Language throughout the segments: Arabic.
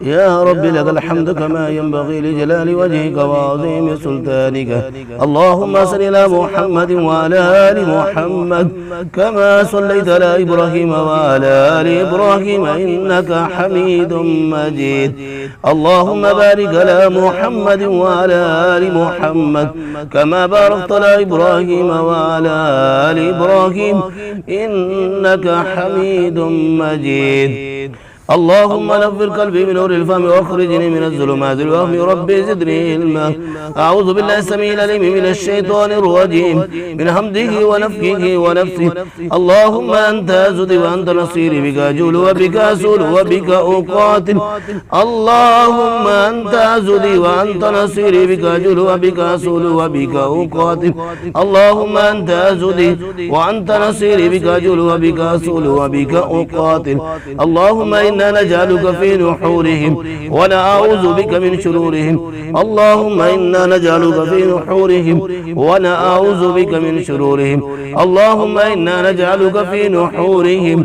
يا رب لك الحمد كما ينبغي لجلال وجهك وعظيم سلطانك. اللهم صل على محمد وعلى آل محمد كما صليت على إبراهيم وعلى آل إبراهيم إنك حميد مجيد. اللهم بارك على محمد وعلى آل محمد كما باركت على إبراهيم وعلى آل إبراهيم إنك حميد مجيد. اللهم نفر قلبي من نور الفهم واخرجني من الظلمات الوهم ربي زدني علما. أعوذ بالله السميع العليم من الشيطان الرجيم من همزه ونفخه ونفسه. اللهم أنت أزدي وأنت نصيري بك أجول وبك أسول وبك أقاتل. اللهم أنت أزدي وأنت نصيري بك أجول وبك أسول وبك أقاتل. اللهم أنت أزدي وأنت نصيري بك أجول وبك أسول وبك أقاتل. اللهم إنا نجعلك في نحورهم ونعوذ بك من شرورهم. اللهم إنا نجعلك في نحورهم ونعوذ بك من شرورهم. اللهم إنا نجعلك في نحورهم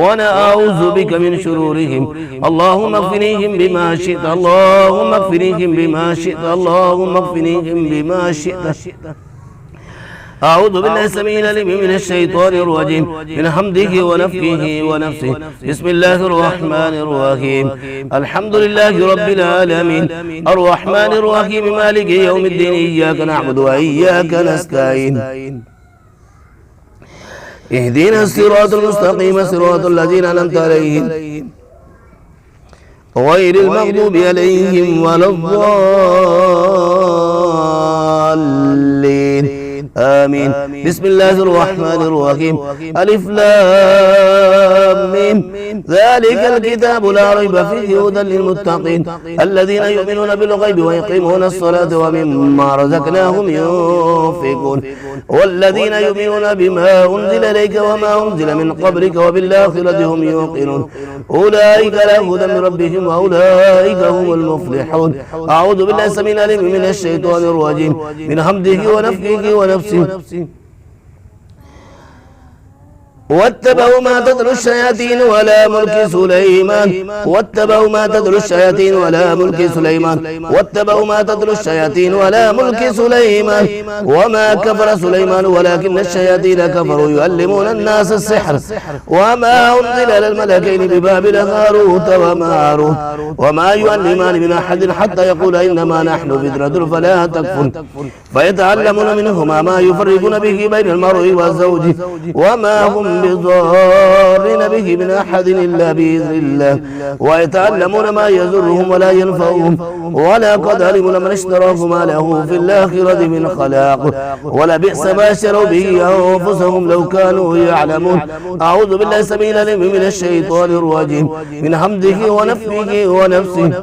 ونعوذ بك من شرورهم. اللهم اغفنيهم بما شئت. اللهم اغفنيهم بما شئت. اللهم اغفنيهم بما شئت. أعوذ بالله السميع العليم من الشيطان الرجيم من حمده ونفخه ونفسه. بسم الله الرحمن الرحيم. الحمد لله رب العالمين الرحمن الرحيم مالك يوم الدين إياك نعبد وإياك نستعين. اهدنا الصراط المستقيم صراط الذين أنعمت عليهم غير المغضوب عليهم ولا الضالين. آمين. بسم الله الرحمن الرحيم. ألف لام ميم ذلك الكتاب لا ريب فيه هدى للمتقين الذين يؤمنون بالغيب ويقيمون الصلاة ومما رزقناهم ينفقون والذين يؤمنون بما أنزل إليك وما أنزل من قبلك وبالآخرة هم يوقنون أولئك على هدى من ربهم وأولئك هم المفلحون. أعوذ بالله السميع العليم من الشيطان الرجيم من همزه ونفخه ونفسه. واتبعوا ما تتلو الشياطين ولا ملك سليمان. واتبعوا ما تتلو الشياطين ولا ملك سليمان. واتبعوا ما تتلو الشياطين ولا ملك سليمان وما كفر سليمان ولكن الشياطين كفروا يعلمون الناس السحر وما أنزل على الملكين ببابل هاروت وماروت وما يعلمان من أحد حتى يقول إنما نحن فتنة فلا تكفر فيتعلمون منهما ما يفرقون به بين المرء والزوج وما هم بضارين به من أحد إلا بإذن الله ويتعلمون ما يضرهم ولا ينفعهم ولقد علموا لمن اشتراه ما له في الآخرة من خلاق ولبئس ما شروا به أنفسهم لو كانوا يعلمون. أعوذ بالله السميع العليم من الشيطان الرجيم من حمده ونفخه ونفسه.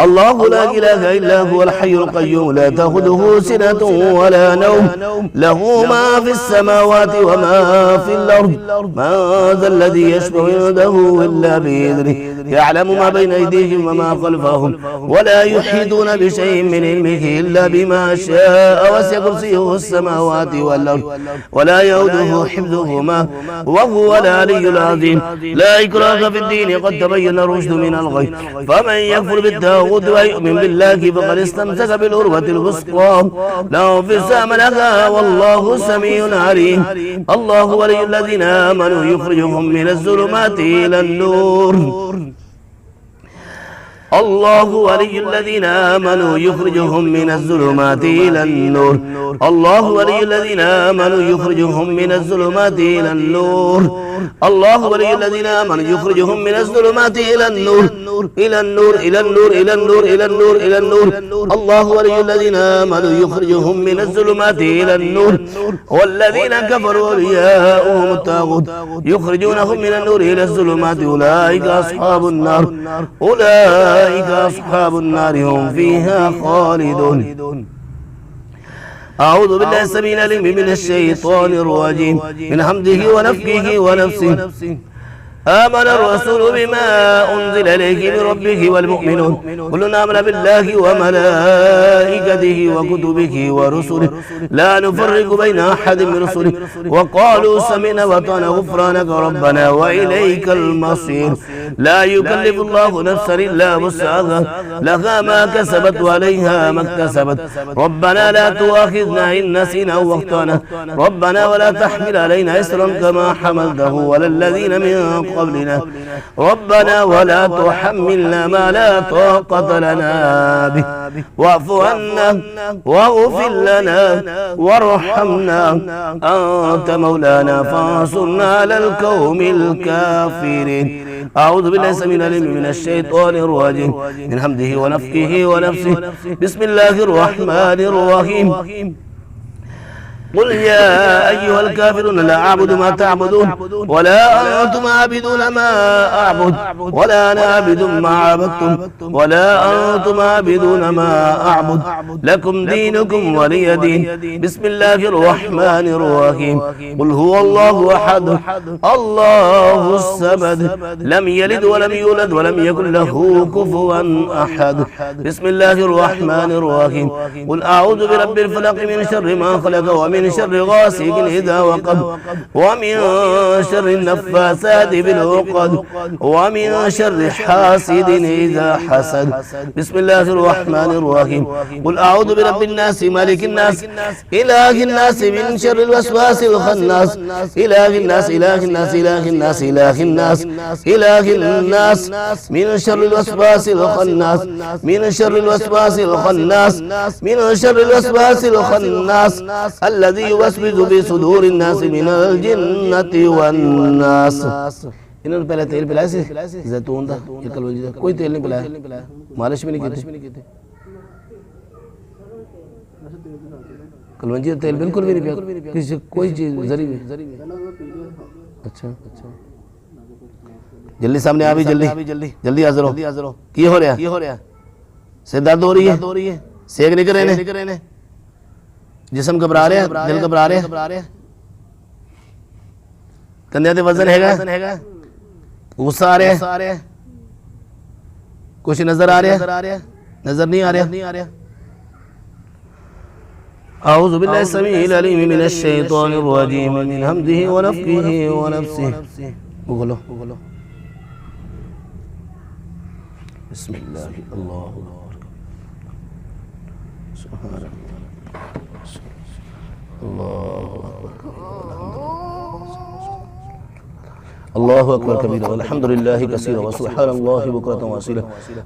الله لا إله إلا هو الحي القيوم لا تأخذه سنة ولا نوم له ما في السماوات وما في الأرض من ذا الذي يشفع عنده إلا بإذنه يعلم ما بين أيديهم وما خلفهم ولا يحيطون بشيء من علمه إلا بما شاء وسع كرسيه السماوات والأرض ولا يؤوده حفظهما وهو العلي العظيم. لا إكراه في الدين قد تبين الرشد من الغي فمن يكفر بالتاغوت ويؤمن بالله فقد استمسك بالعروة الوثقى لا انفصام لها والله سميع عليم. الله ولي الذين آمنوا يخرجهم من الظلمات إلى النور. الله ولي الذين آمنوا يخرجهم من الظلمات إلى النور. الله ولي الذين آمنوا يخرجهم من الظلمات إلى النور. الله ولي الذين آمنوا يخرجهم من الظلمات إلى النور إلى النور إلى النور إلى النور إلى النور إلى النور. الله ولي الذين آمنوا يخرجهم من الظلمات إلى النور والذين كفروا أولياؤهم الطاغوت يخرجونهم من النور إلى الظلمات أولئك أصحاب النار أولئك أصحاب النار هم فيها خالدون. أعوذ بالله السميع العليم من الشيطان الرجيم من حمده ونفخه ونفسه. آمن الرسول بما أنزل إليه من ربه والمؤمنون كلنا آمن بالله وملائكته وكتبه ورسله لا نفرق بين أحد من رسله وقالوا سمعنا وأطعنا غفرانك ربنا وإليك المصير لا يكلف الله نفسا إلا وسعها لها ما كسبت وعليها ما اكتسبت ربنا لا تؤاخذنا إن نسينا أو أخطأنا ربنا ولا تحمل علينا إصرا كما حملته على الذين من قبلنا ربنا ولا تحملنا ما لا طاقة لنا به واعف عنا واغفر لنا وارحمنا أنت مولانا فانصرنا على القوم الكافرين. أعوذ بالله السميع العليم من الشيطان الرجيم من همزه ونفخه ونفسه بسم الله الرحمن الرحيم قل يا أيها الكافرون لا أعبد ما تعبدون ولا أنتم عابدون ما أعبد ولا أنا عابد ما عبدتم ولا أنتم عابدون ما أعبد لكم دينكم ولي دين. بسم الله الرحمن الرحيم قل هو الله أحد الله الصمد لم يلد ولم يولد ولم يكن له كفوا أحد. بسم الله الرحمن الرحيم قل أعوذ برب الفلق من شر ما خلق ومن شر غاسق إذا وقب ومن شر النفاثات بالعقد ومن شر حاسد إذا حسد. بسم الله الرحمن الرحيم قل أعوذ برب الناس مالك الناس إله الناس من شر الوسواس الخناس إله الناس إله الناس إله الناس إله الناس إله الناس من شر الوسواس الخناس من شر الوسواس الخناس من شر الوسواس الخناس الذي يوسوس بصدور الناس من الجنة والناس. इन्होंने पहले तेल पिलाया से जैतून था ये कलवंजी था कोई तेल नहीं पिलाया मालिश भी नहीं की थी कलवंजी का तेल बिल्कुल भी नहीं पिया किसी कोई चीज जरी भी अच्छा जल्दी सामने आ भी जल्दी जल्दी हाजिर हो की हो रहा से दर्द हो रही है सेक निकल रहे ने जिस्म घबरा रहे हैं दिल घबरा रहे हैं कंधे ते वजन हैगा गुस्सा आ रहा है कुछ नजर आ रहा है नजर नहीं आ रहा. أعوذ بالله السميع العليم من الشيطان الرجيم من همزه ونفخه ونفسه وغلو بسم الله الله أكبر سبحان الله الله أكبر كبيرا والحمد لله كثيرا وسبحان الله بكرة وأصيلا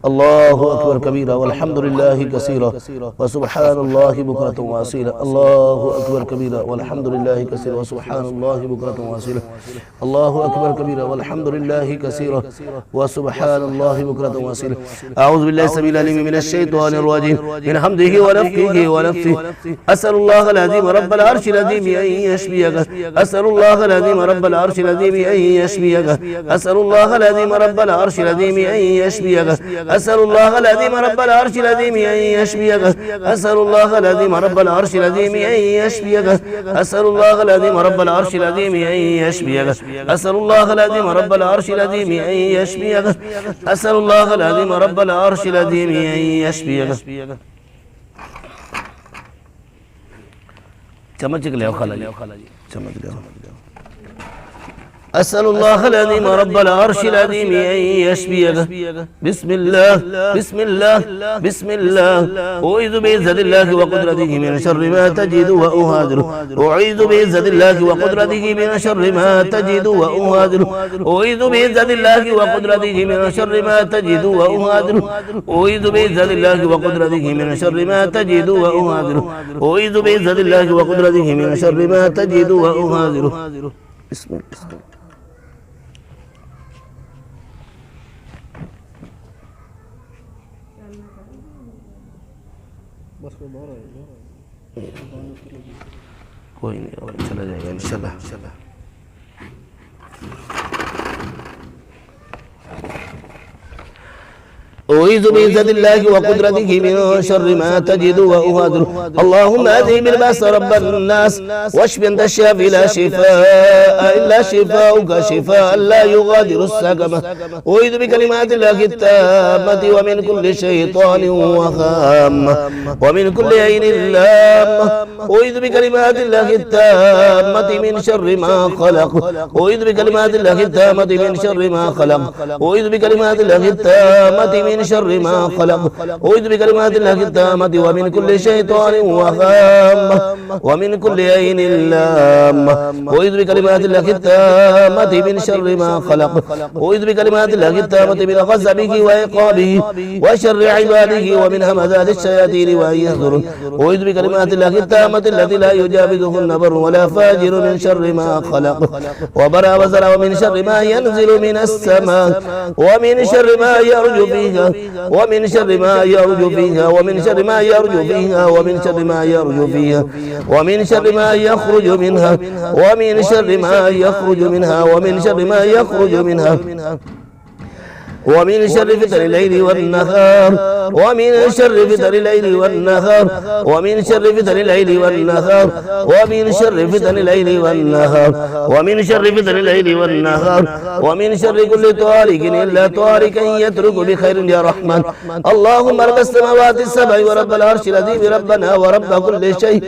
الله أكبر كبيرا والحمد لله كثيرا وسبحان الله بكرة وأصيلا الله أكبر كبيرا والحمد لله كثيرا وسبحان الله بكرة وأصيلا الله أكبر كبيرا والحمد لله كثيرا وسبحان الله بكرة وأصيلا. أعوذ بالله السميع العليم من الشيطان الرجيم من حمده ونفخه ونفسه أسأل الله العظيم رب العرش العظيم أن يشفيك أسأل الله العظيم رب العرش العظيم أن يشفيك أسأل الله العظيم رب العرش العظيم أن يشفيك أسأل الله العظيم رب العرش العظيم أن يشفيك أسأل الله العظيم رب العرش العظيم أن يشفيك أسأل الله العظيم رب العرش العظيم أن يشفيك أسأل الله العظيم رب العرش العظيم أن يشفيك أسأل الله العظيم رب العرش العظيم أن يشفيك. चम्मच ले आओ खाला जी चम्मच ले आओ. أسأل الله العظيم رب العرش العظيم أن يشفيك بسم الله بسم الله بسم الله أعوذ بعزة الله وقدرته من شر ما تجد وأهاجر أعوذ بعزة الله وقدرته من شر ما تجد وأهاجر أعوذ بعزة الله وقدرته من شر ما تجد وأهاجر أعوذ بعزة الله وقدرته من شر ما تجد وأهاجر أعوذ بعزة الله وقدرته من شر ما تجد وأهاجر. بسم الله. कोई नहीं और चला जाएगा इंशाल्लाह. أعوذ بعزة الله وقدرته من شر ما تجد وأهادر. اللهم أذهب البأس رب الناس واشف أنت الشافي لا شفاء إلا شفاؤك شفاء لا يغادر السقم. أعوذ بكلمات الله التامة ومن كل شيطان وهامة ومن كل عين لامة. أعوذ بكلمات الله التامة من شر ما خلق. أعوذ بكلمات الله التامة من شر ما خلق. أعوذ بكلمات الله التامة من شر ما خلق. أعوذ بكلمات الله التامة ومن كل شيطان وهامة ومن كل عين لامة. أعوذ بكلمات الله التامة من شر ما خلق. أعوذ بكلمات الله التامة من غضبه وعقابه وشر عباده ومن همزات الشياطين وأن يحضرون. أعوذ بكلمات الله التامة التي لا يجاوزهن بر ولا فاجر من شر ما خلق وبرأ وزرع ومن شر ما ينزل من السماء ومن شر ما يرجو فيها ومن شر ما يرجو فيها ومن شر ما يرجو فيها ومن شر ما يرجو فيها ومن شر ما يخرج منها ومن شر ما يخرج منها ومن شر ما يخرج منها ومن شر فتن الليل والنهار ومن شر فتن الليل والنهار ومن شر فتن الليل والنهار ومن شر فتن الليل والنهار ومن شر فتن الليل والنهار ومن شر كل طارق إلا طارق يترك بخير يا رحمن. اللهم رب السماوات السبع ورب العرش العظيم ربنا ورب كل شيء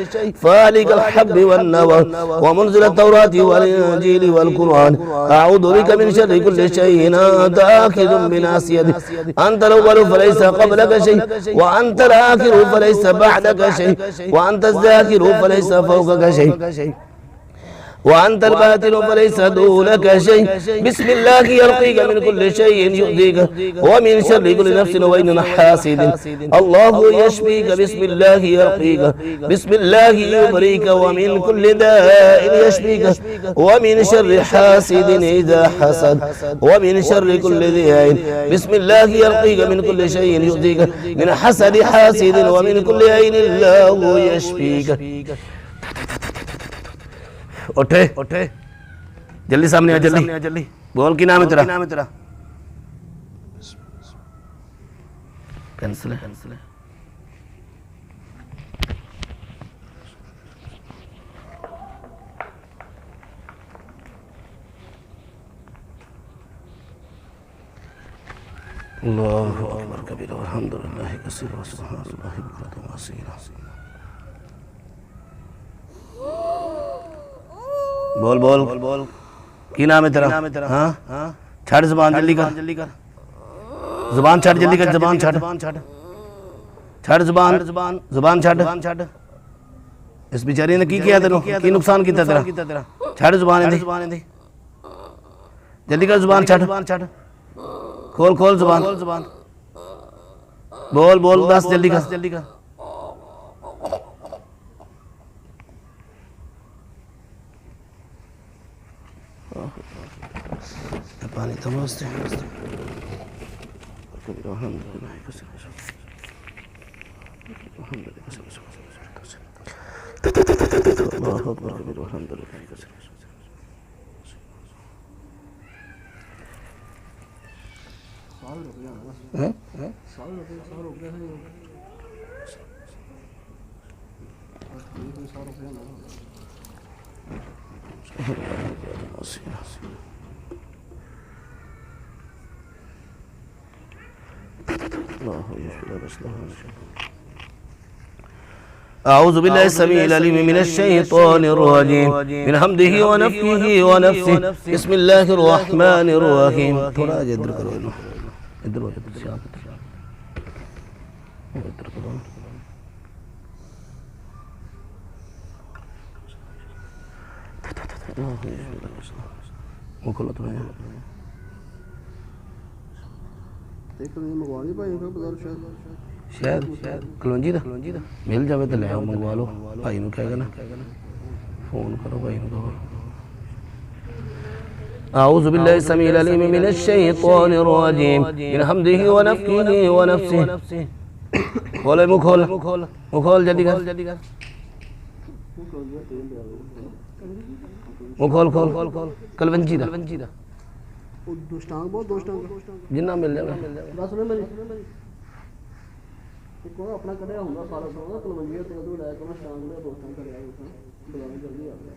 فالق الحب والنوى ومنزل التوراة والإنجيل والقرآن. أعوذ بك من شر كل شيء أنت آخذ بناصيته. أنت الأول فليس قبلك شيء وأنت الآخر فليس بعدك شيء وأنت الذاكر فليس فوقك شيء وأنت الباطن فليس دونك شيء. بسم الله يرقيك من كل شيء يؤذيك ومن شر كل نفس وإن حاسد. الله يشفيك بسم الله يرقيك بسم الله يبريك ومن كل داء يشفيك ومن شر حاسد إذا حسد ومن شر كل ذي عين. بسم الله يرقيك من كل شيء يؤذيك من حسد حاسد ومن كل عين الله يشفيك. उठे उठे जल्दी सामने आ जल्दी बोल की नाम है तेरा कैंसिल है अल्लाहु अकबर कबीर अल्हम्दुलिल्लाह कसीर व सुब्हानल्लाहि बुक्रतन व असीला. बोल बोल बोल की नाम है तेरा हाँ छाड़ ज़बान जल्दी कर ज़बान छाड़ जल्दी कर ज़बान छाड़ ज़बान छाड़. इस बेचारी ने की किया तेरे की नुकसान किया तेरा छाड़ ज़बान दे जल्दी कर ज़बान छाड़ खोल ज़बान बोल दस जल्दी कर पानी तो मस्त है أعوذ بالله السميع العليم من الشيطان الرجيم من حمده ونفخه ونفسه. بسم الله الرحمن الرحيم. थोड़ा इधर करो इधर वो खोलो थोड़ा शायद कलौंजी दा मिल जावे तो ले आओ मंगवा लो भाई नूं कहेगा ना फोन करो भाई नूं कहो. أعوذ بالله السميع العليم من الشيطان الرجيم من حمده ونفخه ونفسه. खोल जल्दी कर खोल कलवंजी दा दुष्टांग बहुत दुष्टांग जिन्ना मिल जाएगा दस सुनो मेरी एक और अपना कड़े होगा सारा सुनो कलवंजिया तेल तो लाया करो स्टांग में दोस्तां करेगा बुलाने जल्दी आ गया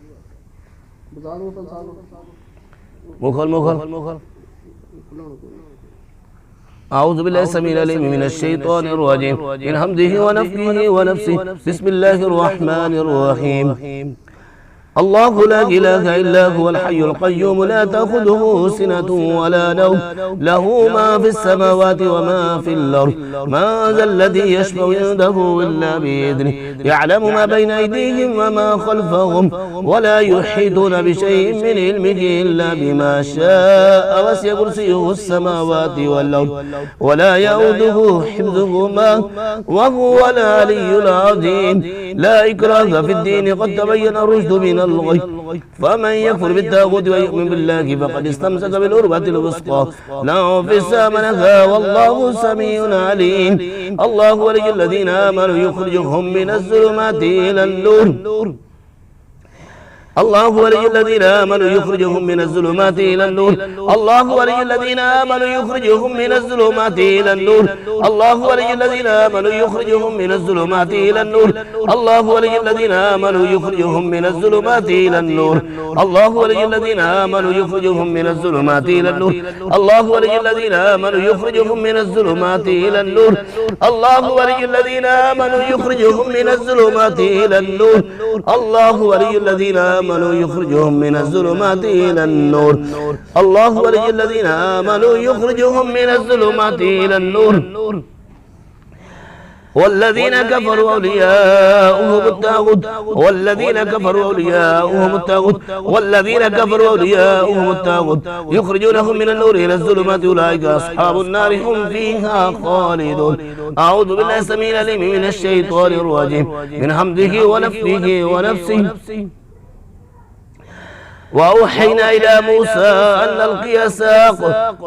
बता दो पल साल मुखल मुखल أعوذ بالله السميع العليم من الشيطان الرجيم من همزه ونفخه ونفسه بسم الله الرحمن الرحيم الله لا إله إلا هو الحي القيوم لا تأخذه سنة ولا نوم له ما في السماوات وما في الأرض ما ذا الذي يشفع عنده إلا بإذنه يعلم ما بين أيديهم وما خلفهم ولا يحيطون بشيء من علمه إلا بما شاء وسع كرسيه السماوات والأرض ولا يؤوده حفظهما وهو العلي العظيم لا إكراه في الدين قد تبين الرشد من الغي فمن يكفر بالطاغوت ويؤمن بالله فقد استمسك بالعروة الوثقى لا انفصام لها والله سميع عليم الله ولي الذين آمنوا يخرجهم من الظلمات إلى النور الله ولي الذين آمنوا يخرجهم من الظلمات إلى النور الله ولي الذين آمنوا يخرجهم من الظلمات إلى النور الله ولي الذين آمنوا يخرجهم من الظلمات إلى النور الله ولي الذين آمنوا يخرجهم من الظلمات إلى النور الله ولي الذين آمنوا يخرجهم من الظلمات إلى النور الله ولي الذين آمنوا يخرجهم من الظلمات إلى النور الله ولي الذين آمنوا يخرجهم من الظلمات إلى النور الله ولي الذين آمنوا يخرجهم من الظلمات إلى النور الله ولي الذين آمنوا يخرجهم من الظلمات إلى النور والذين كفروا أولياؤهم الطاغوت والذين كفروا أولياؤهم الطاغوت والذين كفروا أولياؤهم الطاغوت يخرجونهم من النور إلى الظلمات أولئك أصحاب النار هم فيها خالدون أعوذ بالله السميع العليم من الشيطان الرجيم من حمده ونفخه ونفسه وأوحينا إلى موسى أن ألقي الساق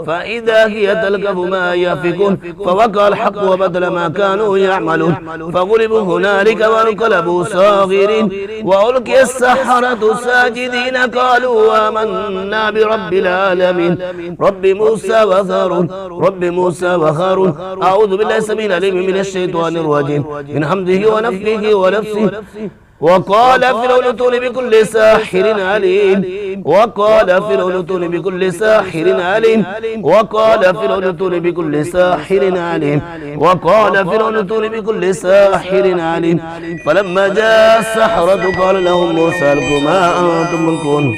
فإذا هي تلقف ما يأفكون فوقع الحق وبدل ما كانوا يعملون فغلبوا هنالك وانقلبوا صاغرين وألقي السحرة ساجدين قالوا آمنا برب العالمين رب موسى وهارون رب موسى وهارون أعوذ بالله السميع العليم من الشيطان الرجيم من حمده ونفخه ونفسه وقال فرعون ائتوني بكل ساحر عليم وقال فرعون ائتوني بكل ساحر عليم وقال فرعون ائتوني بكل ساحر عليم وقال فرعون ائتوني بكل ساحر عليم فلما جاء السحرة قال لهم موسى القوا ما أنتم ملقون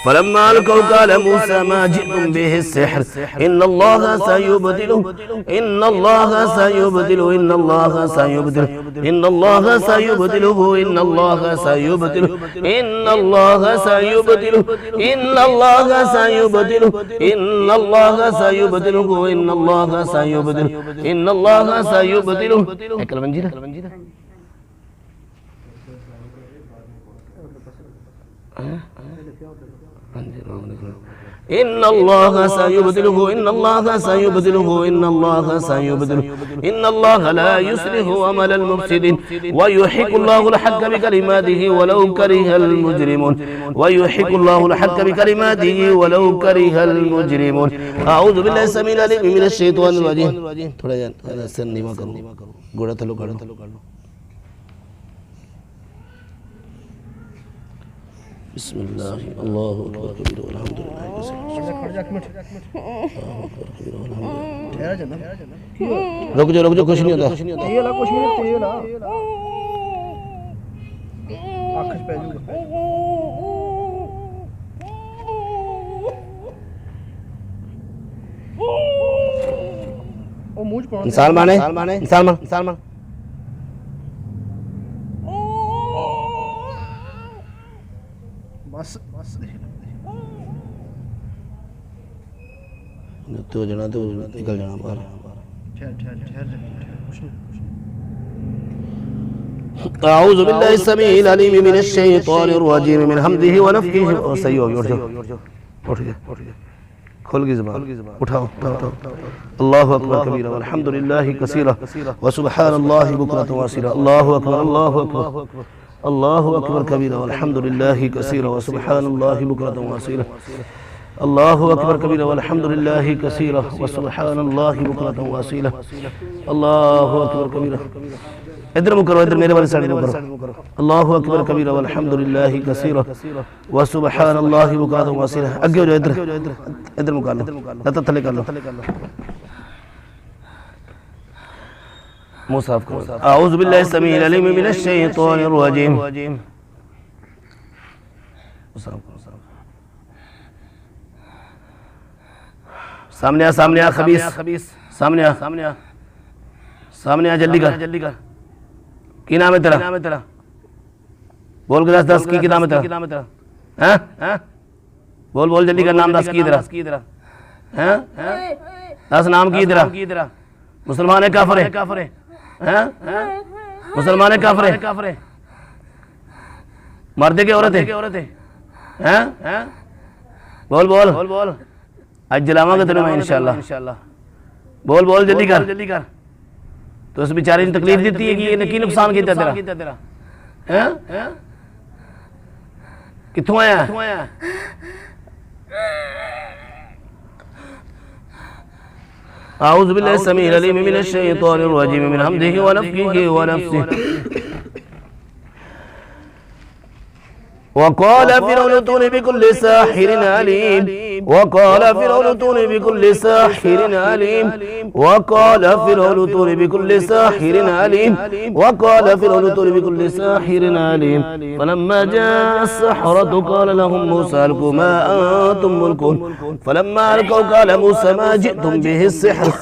فلما ألقوا قال موسى ما جئتم به السحر إن الله سيبطله إن الله سيبطله إن الله سيبطله إن الله سيبطله إن الله سيبطله إن الله سيبطله إن الله سيبطله إن الله سيبطله إن الله سيبطله إن الله سيبطله إن الله سيبدله إن الله سيبدله إن الله سيبدله إن الله لا يصلح عمل المفسدين ويحق الله الحق بكلماته ولو كره المجرمون ويحق الله الحق بكلماته ولو كره المجرمون أعوذ بالله السميع العليم من الشيطان الرجيم थोड़ा सर नीवा करो गोड़ा थलो कर लो بسم الله الله أكبر كبير والحمد لله रुक जाओ कुछ नहीं होता तेल कुछ नहीं तेल आँख पे ओ मुझ पर इंसान माने बस तो जना तो निकल जाना बाहर أعوذ بالله السميع العليم من الشيطان الرجيم من حمده ونفخه सही हो गया उठ जा खोल की ज़बान उठाओ अल्लाहु अकबर कबीरा वल्हम्दुलिल्लाहि कसीरा व सुब्हानल्लाहि बुकरतन व असीला अल्लाहु अकबर الله أكبر كبيرا والحمد لله كثيرا وسبحان الله بكرة وأصيلا الله أكبر كبيرا والحمد لله كثيرا وسبحان الله بكرة وأصيلا الله أكبر كبيرا इधर मुँह करो इधर मेरे वाले साइड मुँह करो अल्लाहु अकबर कबीरा वल्हम्दुलिल्लाहि कसीरा व सुब्हानल्लाहि बुकातुम वसीला आगे हो जाओ इधर इधर मुँह कर लो लता थले कर लो मुँह साफ करो आऊज़ु बिल्लाहि समीइल अलीम मिनश शैतानिर रजीम सामने आ खबीस सामने आ जल्दी कर की नाम है तेरा बोल के दस की नाम है तेरा हैं बोल जल्दी कर नाम दस की तेरा हैं दस नाम की तेरा मुसलमान है काफिर है हैं मुसलमान है काफिर है मर्द के औरत है हैं बोल आज जलावांगे तेरे मैं इंशाल्लाह बोल जल्दी कर तो उस बेचारे ने तकलीफ दी थी कि ये की नुकसान किया तेरा हैं कित्थों आया आऊज़ु बिल्लाहि समीइल अलीम मिनश शैतानिर रजीम मिन हम्दिही व नफ्खिही व नफ्सिही وقال فرعون ائتوني بكل ساحر عليم وقال فرعون ائتوني بكل ساحر عليم وقال فرعون ائتوني بكل ساحر عليم وقال فرعون ائتوني بكل ساحر عليم فلما جاء السحرة قال لهم موسى ألقوا ما أنتم ملقون فلما ألقوا قال موسى ما جئتم به السحر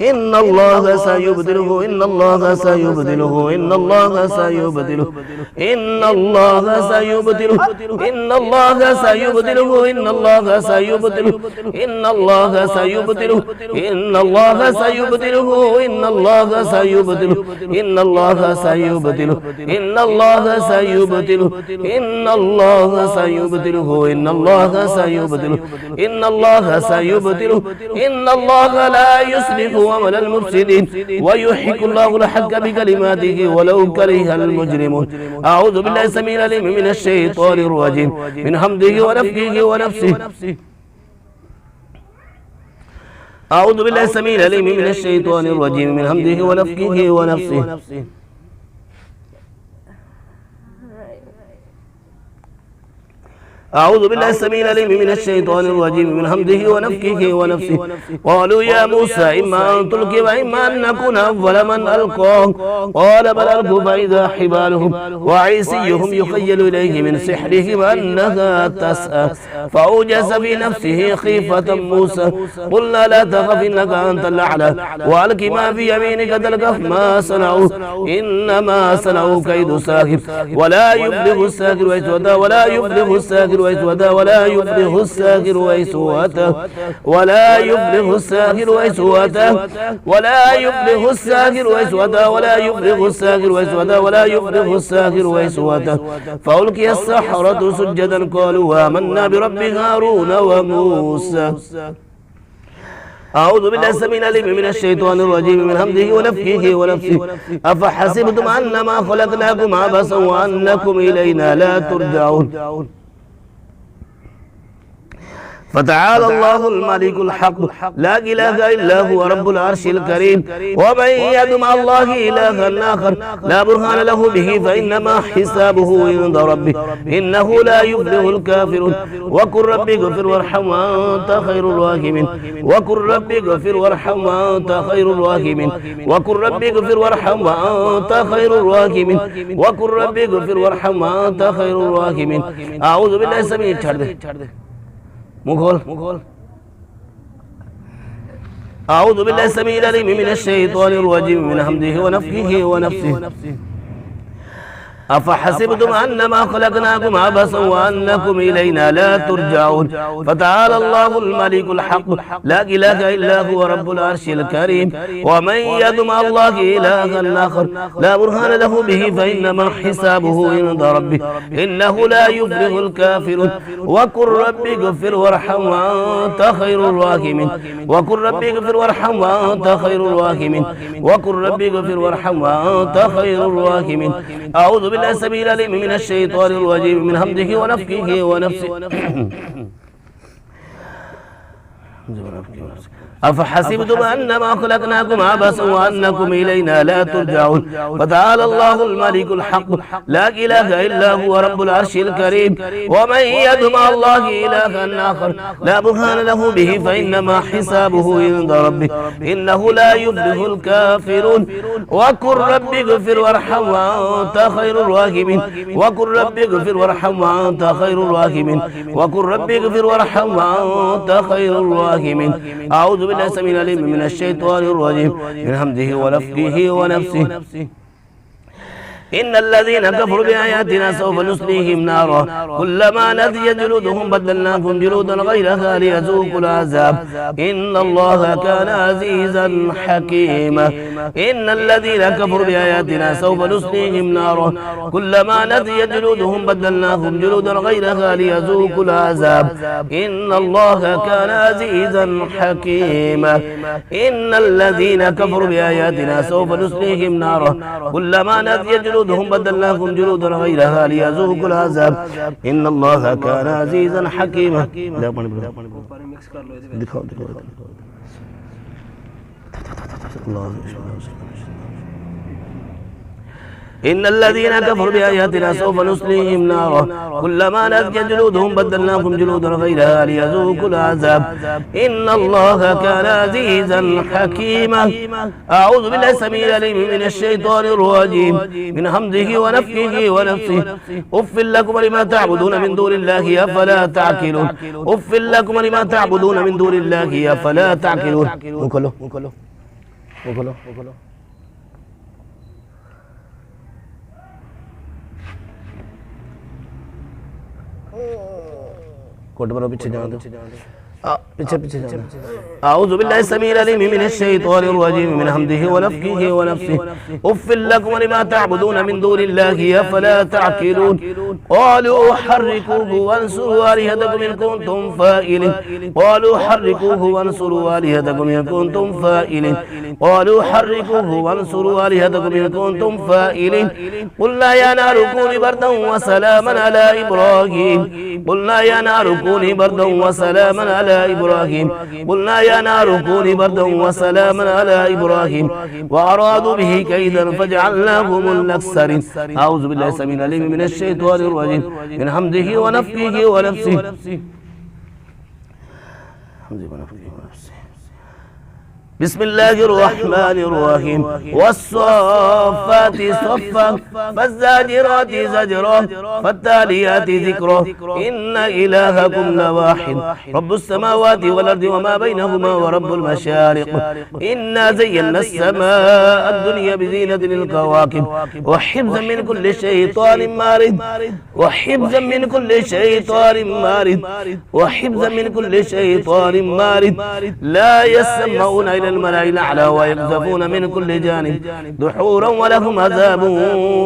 إن الله سيبدله إن الله سيبدله إن الله سيبدله إن الله سيبدله إن الله سيبدله إن الله سيبدله إن الله سيبدله إن الله سيبدله إن الله سيبدله إن الله سيبدله إن الله سيبدله إن الله سيبدله إن الله سيبدله إن الله سيبدله إن الله لا يصلح عمل المفسدين ويحق الله الحق بكلماته ولو كره المجرمون أعوذ بالله السميع العليم من الشيطان الرجيم من حمده ونفخه ونفسه أعوذ بالله السميع العليم من الشيطان الرجيم من حمده ونفخه ونفسه أعوذ بالله السميع العليم من الشيطان الرجيم من حمده ونفخه ونفسه قالوا يا موسى إما أن تلقي وإما أن نكون أول من ألقى قال بل ألقوا فإذا حبالهم وعصيهم يخيل إليه من سحرهم أنها تسعى فأوجس في نفسه خيفة موسى قلنا لا تخف إنك أنت الأعلى وألق ما في يمينك تلقف ما صنعوا إنما صنعوا كيد ساحر ولا يفلح الساحر حيث أتى ولا يفلح الساحر حيث أتى ولا يفلح الساحر حيث أتى ولا يفلح الساحر حيث أتى ولا يفلح الساحر حيث أتى ولا يفلح الساحر حيث أتى ولا يفلح الساحر حيث أتى فألقي السحرة سجدا قالوا آمنا برب هارون وموسى أعوذ بالله السميع العليم من الشيطان الرجيم من حمده ونفخه ونفسه أفحسبتم أنما خلقناكم عبثا وأنكم إلينا لا ترجعون فتعالى الله الملك الحق لا إله إلا هو رب العرش الكريم ومن يدع مع الله إلها آخر لا برهان له به فإنما حسابه عند ربه إنه لا يفلح الكافرون وقل رب اغفر وارحم وأنت خير الراحمين وقل رب اغفر وارحم وأنت خير الراحمين وقل رب اغفر وارحم وأنت خير الراحمين وقل رب اغفر وارحم وأنت خير الراحمين أعوذ بالله السميع العليم مغول أعوذ بالله السميع العليم من الشيطان الرجيم من حمده ونفخه ونفسه أفحسبتم أنما خلقناكم عبثا وأنكم إلينا لا ترجعون فتعالى الله الملك الحق لا إله إلا هو رب العرش الكريم ومن يدع مع الله إلها آخر لا برهان له به فإنما حسابه عند ربه إنه لا يفلح الكافرون وقل رب اغفر وارحم وأنت خير الراحمين وقل رب اغفر وارحم وأنت خير الراحمين وقل رب اغفر وارحم وأنت خير الراحمين أعوذ بالله بالله السميع العليم من الشيطان الرجيم من همزه ونفخه ونفسه أفحسبتم أنما خلقناكم عبثا وأنكم إلينا لا ترجعون فتعالى الله الملك الحق لا إله إلا هو رب العرش الكريم ومن يدع مع الله إلها آخر لا برهان له به فإنما حسابه عند ربه إنه لا يفلح الكافرون وقل رب اغفر وارحم وأنت خير الراحمين وقل رب اغفر وارحم وأنت خير الراحمين وقل رب اغفر وارحم وأنت خير الراحمين أعوذ بالله السميع العليم من الشيطان الرجيم من همزه ونفخه ونفسه إن الذين كفروا بآياتنا سوف نصليهم نارا كلما نضجت جلودهم بدلناهم جلودا غيرها ليذوقوا العذاب إن الله كان عزيزا حكيما إن الذين كفروا بآياتنا سوف نصليهم نارا كلما نضجت جلودهم بدلناهم جلودا غيرها ليذوقوا العذاب إن الله كان عزيزا حكيما إن الذين كفروا بآياتنا سوف نصليهم نارا كلما نضجت جلودهم بدلناهم جلودا غيرها ليذوقوا العذاب إن الله كان عزيزا حكيما إن الذين كفروا بآياتنا سوف نصليهم نارا كلما نضجت جلودهم بدلناهم جلودا غيرها ليذوقوا العذاب إن الله كان عزيزا حكيما أعوذ بالله السميع العليم من الشيطان الرجيم من همزه ونفخه ونفسه أف لكم لما تعبدون من دون الله أفلا تعقلون أف لكم لما تعبدون من دون الله أفلا تعقلون وكله أعوذ بالله السميع العليم من الشيطان الرجيم من همزه ونفخه ونفسه أف لكم لما تعبدون من دون الله أفلا تعقلون قالوا حركوه وانصروا آلهتكم إن كنتم فاعلين قالوا حركوه وانصروا آلهتكم إن كنتم فاعلين قالوا حركوه وانصروا آلهتكم إن كنتم فاعلين قلنا يا نار كوني بردا وسلاما على إبراهيم قلنا يا نار كوني بردا وسلاما على إبراهيم قلنا يا نار كوني بردا وسلاما على إبراهيم وأرادوا به كيدا فجعلناهم الأخسرين أعوذ بالله السميع العليم من الشيطان الرجيم من همزه ونفخه ونفسه بسم الله الرحمن الرحيم والصافات صفا فالزاجرات زجرا فالتاليات ذكرا إن إلهكم لواحد رب السماوات والأرض وما بينهما ورب المشارق إنا زينا السماء الدنيا بزينة الكواكب وحفظا من كل شيطان مارد وحفظا من كل شيطان مارد وحفظا من كل شيطان مارد لا يسمعون إلى الملأ الأعلى ويقذفون من كل جانب دحورا ولهم عذاب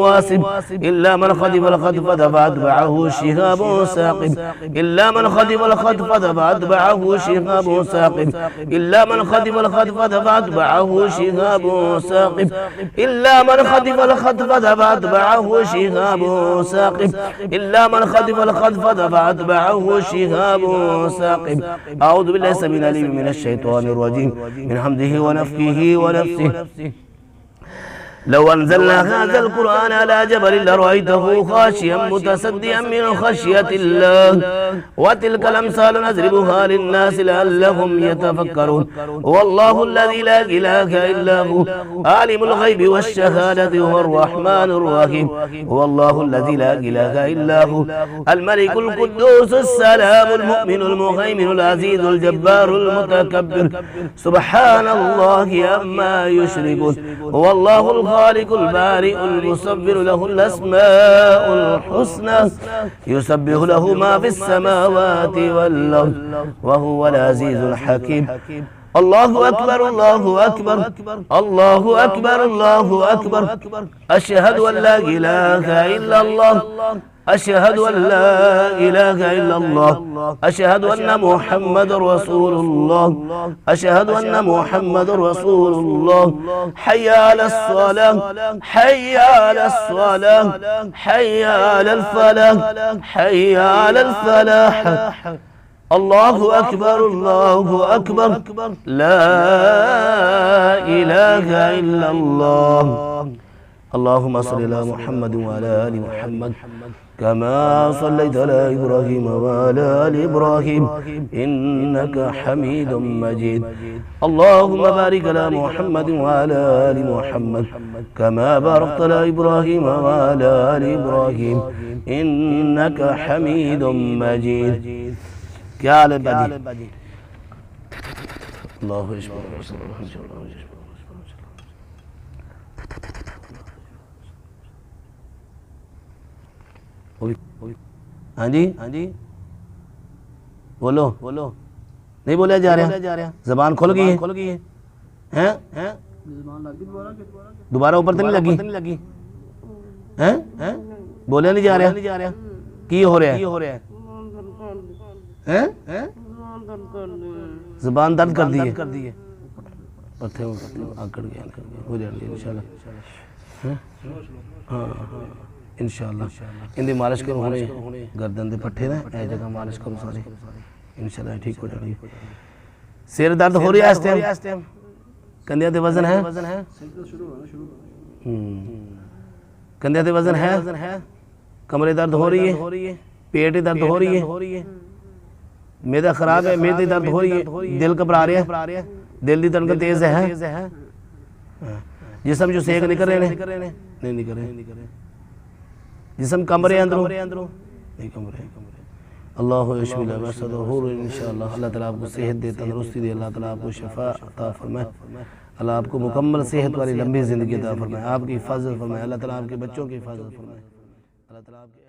واسب إلا من خطف الخطفة فأتبعه شهاب ثاقب إلا من خطف الخطفة فأتبعه شهاب ثاقب إلا من خطف الخطفة فأتبعه شهاب ثاقب إلا من خطف الخطفة فأتبعه شهاب ثاقب إلا من خطف الخطفة فأتبعه شهاب ثاقب أعوذ بالله السميع العليم من الشيطان الرجيم من حمده ونفخه ونفسه لو أنزلنا هذا القرآن على جبل لرأيته خاشيا متصديا من خشية الله وتلك الأمثال نضربها للناس لعلهم يتفكرون والله الذي لا إله إلا هو عالم الغيب والشهادة هو الرحمن الرحيم هو الله الذي لا إله إلا هو الملك القدوس السلام المؤمن المهيمن العزيز الجبار المتكبر سبحان الله عما يشركون هو الله الخالق البارئ المصور له الأسماء الحسنى يسبح له ما في السماوات والأرض وهو العزيز الحكيم الله أكبر الله أكبر الله أكبر الله أكبر أشهد أن لا إله إلا الله अशहदु अल्ला इलाहा इल्लल्लाह अशहदु अन्ना मुहम्मदुर रसूलुल्लाह अशहदु अन्ना मुहम्मदुर रसूलुल्लाह हय्या अलस सलाह हय्या अलस सलाह हय्या अलल फलाह हय्या अलल फलाह अल्लाहु अकबर ला इलाहा इल्लल्लाह अल्लाहुम्मा सल्लि अला मुहम्मद व अला आलि मुहम्मद कमा सल्लैता अला इब्राहीम व अला आलि इब्राहीम इन्नका हमीदुम मजीद अल्लाहुम्मा बारिक अला मुहम्मद व अला आलि मुहम्मद कमा बारकता अला इब्राहीम व अला आलि इब्राहीम इन्नका हमीदुम मजीद। क्या हाल है बाजी? अल्लाहु अकबर। हाँ जी बोलो नहीं बोला जा रहा, जबान खुल गई है हैं? दोबारा ऊपर तो नहीं लगी हैं? बोला नहीं जा रहा की हो रहा है हैं? ज़बान दर्द कर दी है पत्थे आकड़ गया हो जाएंगे इंशाल्लाह। हाँ इंशाल्लाह इनकी मालिश करो हुणे गर्दन के पट्ठे ना ए जगह मालिश करो सारे इंशाल्लाह ठीक हो जाएगी। सिर दर्द हो रहा है इस टाइम? कंधिया ते वजन है? कंधिया ते वजन है? कमरे दर्द हो रही है? पेट दर्द हो रही है? मैदा खराब है, मैदे दर्द हो रही है? दिल घबरा रहा है? दिल की धड़कन तेज है? जिसम जो सेक निकल रहे नहीं निकल रहे? जिसम कमरे अंदरों नहीं कमरे। अल्लाह यशफिला वसदहुर इंशाअल्लाह। अल्लाह ताला आपको सेहत दे, तंदुरुस्ती दे, अल्लाह ताला आपको शफा अता फरमाए, अल्लाह आपको मुकम्मल सेहत वाली लंबी ज़िंदगी अता फरमाए, आपकी हिफाजत फरमाए, अल्लाह ताला आपके बच्चों की हिफाजत फरमाए, अल्लाह ताला आपके